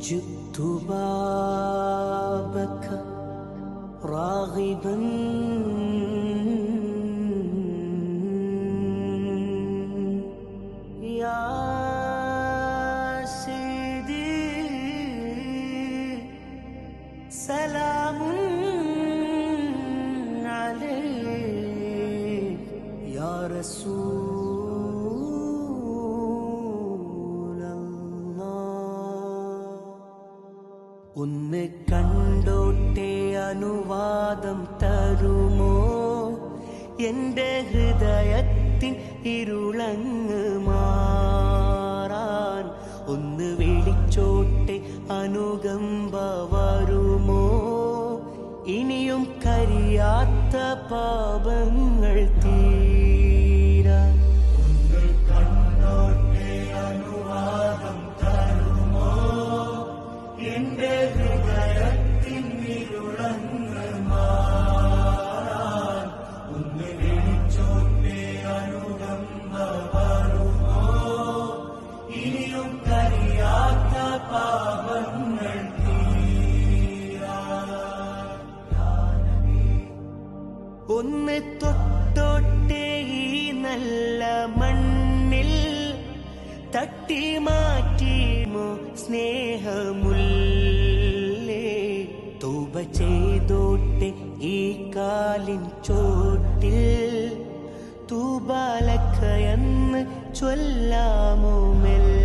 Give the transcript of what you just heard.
جئت بابك راغبا يا سيدي سلام عليك يا رسول الله ഒന്ന് കണ്ടോട്ടെ അനുവാദം തരുമോ എൻ്റെ ഹൃദയത്തിൻ ഇരുളങ്ങ് മാറാൻ ഒന്ന് വിളിച്ചോട്ടെ അനുകമ്പ വരുമോ ഇനിയും കരിയാത്ത പാപങ്ങൾ തീരാൻ ഒന്ന് കണ്ടോട്ടെ അനുവാദം തരുമോ എൻ്റെ ഹൃദയത്തിൻ ഇരുളങ്ങ് മാറാൻ ഒന്ന് വിളിച്ചോട്ടെ അനുകമ്പ വരുമോ ഇനിയും കരിയാത്ത പാപങ്ങൾ ഒന്ന് തൊട്ടോട്ടെ ഈ നല്ല മണ്ണിൽ തട്ടി മാറ്റിമോ സ്നേഹമുല്ലേ തൗബ ചെയ്തോട്ടെ ഈ കാലിൻ ചോട്ടിൽ തൂബാലക്കയെന്ന് ചൊല്ലാമോ മെല്ലെ